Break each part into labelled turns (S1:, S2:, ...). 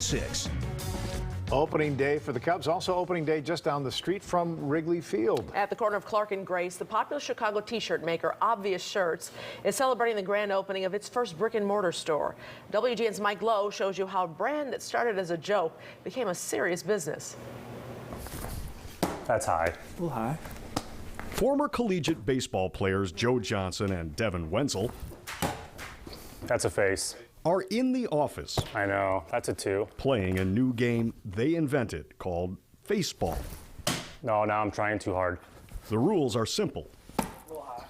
S1: 6.
S2: Opening day for the Cubs, also opening day just down the street from Wrigley Field.
S3: At the corner of Clark and Grace, the popular Chicago t-shirt maker Obvious Shirts is celebrating the grand opening of its first brick-and-mortar store. WGN's Mike Lowe shows you how a brand that started as a joke became a serious business.
S4: That's high.
S5: A little high.
S6: Former collegiate baseball players Joe Johnson and Devin Wenzel
S4: That's a face.
S6: are in the office
S4: I know. That's a 2.
S6: playing a new game they invented called Faceball.
S4: No, now I'm trying too hard.
S6: The rules are simple.
S4: A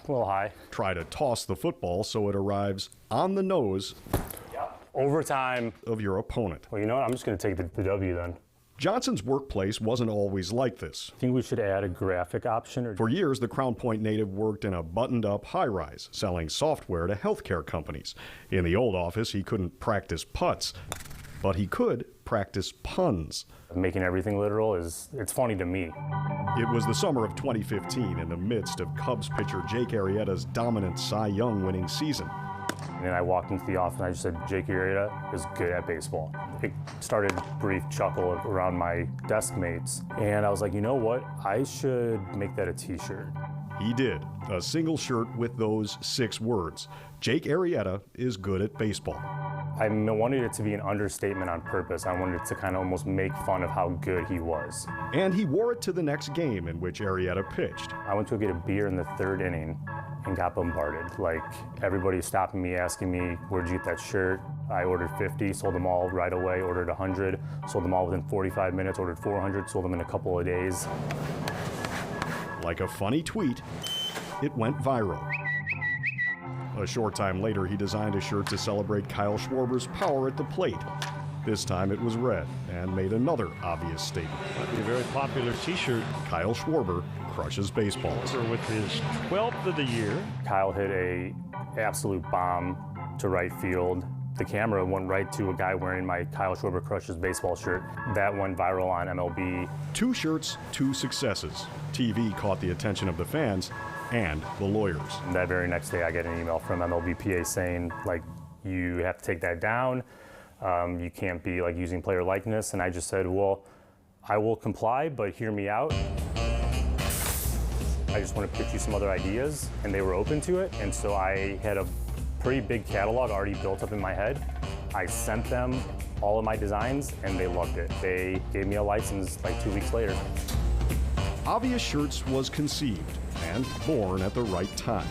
S4: little high.
S6: Try to toss the football so it arrives on the nose
S4: Overtime.
S6: of your opponent.
S4: Well, you know what? I'm just going to take the W then.
S6: Johnson's workplace wasn't always like this.
S4: I think we should add a graphic option.
S6: For years, the Crown Point native worked in a buttoned-up high-rise, selling software to healthcare companies. In the old office, he couldn't practice putts, but he could practice puns.
S4: Making everything literal it's funny to me.
S6: It was the summer of 2015, in the midst of Cubs pitcher Jake Arrieta's dominant Cy Young winning season.
S4: And then I walked into the office and I just said, Jake Arrieta is good at baseball. It started a brief chuckle around my desk mates. And I was like, you know what? I should make that a t-shirt.
S6: He did, a single shirt with those 6 words. Jake Arrieta is good at baseball.
S4: I wanted it to be an understatement on purpose. I wanted it to kind of almost make fun of how good he was.
S6: And he wore it to the next game in which Arrieta pitched.
S4: I went to go get a beer in the 3rd inning and got bombarded. Like, everybody stopping me, asking me, where'd you get that shirt? I ordered 50, sold them all right away, ordered 100, sold them all within 45 minutes, ordered 400, sold them in a couple of days.
S6: Like a funny tweet, it went viral. A short time later, he designed a shirt to celebrate Kyle Schwarber's power at the plate. This time it was red and made another obvious statement.
S7: Might be a very popular t-shirt.
S6: Kyle Schwarber crushes baseballs.
S7: With his 12th of the year.
S4: Kyle hit a absolute bomb to right field. The camera went right to a guy wearing my Kyle Schwarber crushes baseball shirt. That went viral on MLB.
S6: 2 shirts, 2 successes. TV caught the attention of the fans and the lawyers.
S4: And that very next day I get an email from MLBPA saying, like, you have to take that down. You can't be like using player likeness. And I just said, well, I will comply, but hear me out. I just want to pitch you some other ideas, and they were open to it. And so I had a pretty big catalog already built up in my head. I sent them all of my designs, and they loved it. They gave me a license like 2 weeks later.
S6: Obvious Shirts was conceived and born at the right time.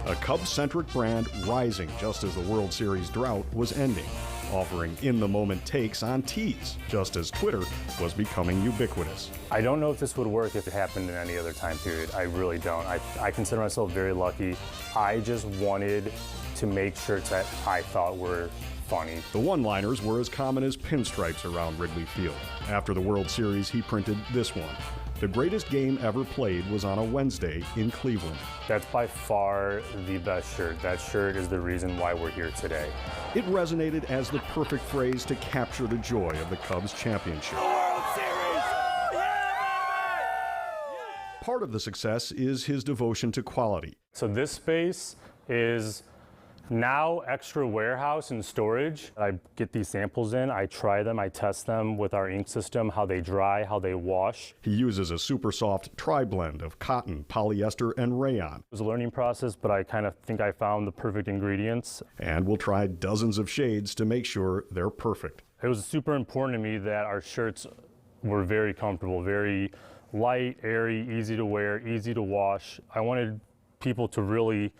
S6: A Cubs-centric brand rising just as the World Series drought was ending, offering in-the-moment takes on tees, just as Twitter was becoming ubiquitous.
S4: I don't know if this would work if it happened in any other time period. I really don't. I consider myself very lucky. I just wanted to make shirts that I thought were funny.
S6: The one-liners were as common as pinstripes around Wrigley Field. After the World Series, he printed this one. The greatest game ever played was on a Wednesday in Cleveland.
S4: That's by far the best shirt. That shirt is the reason why we're here today.
S6: It resonated as the perfect phrase to capture the joy of the Cubs championship.
S1: World Series!
S6: Part of the success is his devotion to quality.
S4: So this space is now extra warehouse and storage. I get these samples in, I try them, I test them with our ink system, how they dry, how they wash.
S6: He uses a super soft tri-blend of cotton, polyester, and rayon.
S4: It was a learning process, but I kind of think I found the perfect ingredients.
S6: And we'll try dozens of shades to make sure they're perfect.
S4: It was super important to me that our shirts were very comfortable, very light, airy, easy to wear, easy to wash. I wanted people to really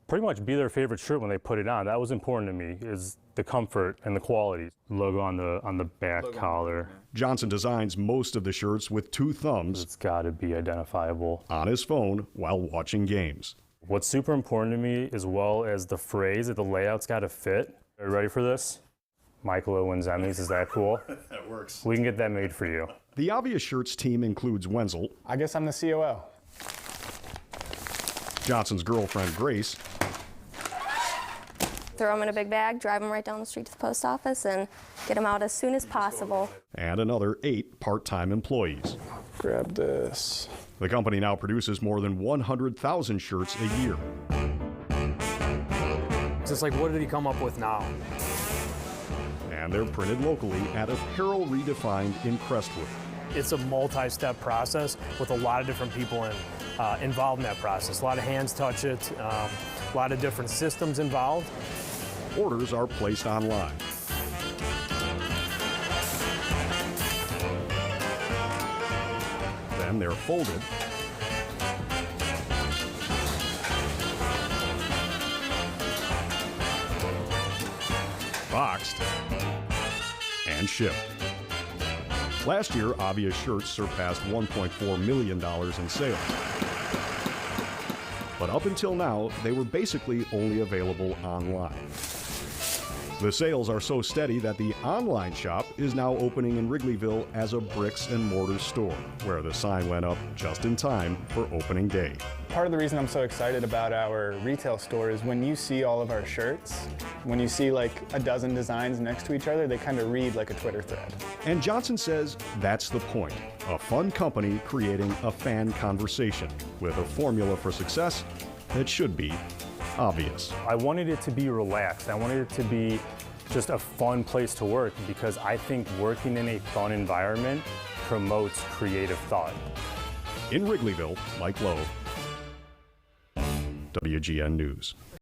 S4: pretty much be their favorite shirt when they put it on. That was important to me, is the comfort and the quality. Logo on the back collar.
S6: Johnson designs most of the shirts with 2 thumbs.
S4: It's gotta be identifiable.
S6: On his phone while watching games.
S4: What's super important to me, as well as the phrase that the layout's gotta fit. Are you ready for this? Michael Owens Emmys, is that cool?
S5: That works.
S4: We can get that made for you.
S6: The Obvious Shirts team includes Wenzel.
S5: I guess I'm the COO.
S6: Johnson's girlfriend, Grace.
S8: Throw them in a big bag, drive them right down the street to the post office, and get them out as soon as possible.
S6: And another 8 part-time employees.
S5: Grab this.
S6: The company now produces more than 100,000 shirts a year.
S1: So it's like, what did he come up with now?
S6: And they're printed locally at Apparel Redefined in Crestwood.
S1: It's a multi-step process with a lot of different people involved in that process. A lot of hands touch it, a lot of different systems involved.
S6: Orders are placed online. Then they're folded boxed and shipped. Last year, Obvious shirts surpassed $1.4 million in sales. But up until now, they were basically only available online. The sales are so steady that the online shop is now opening in Wrigleyville as a bricks and mortar store, where the sign went up just in time for opening day.
S5: Part of the reason I'm so excited about our retail store is when you see all of our shirts, when you see like a dozen designs next to each other, they kind of read like a Twitter thread.
S6: And Johnson says that's the point. A fun company creating a fan conversation with a formula for success that should be obvious.
S4: I wanted it to be relaxed. I wanted it to be just a fun place to work because I think working in a fun environment promotes creative thought.
S6: In Wrigleyville, Mike Lowe, WGN News.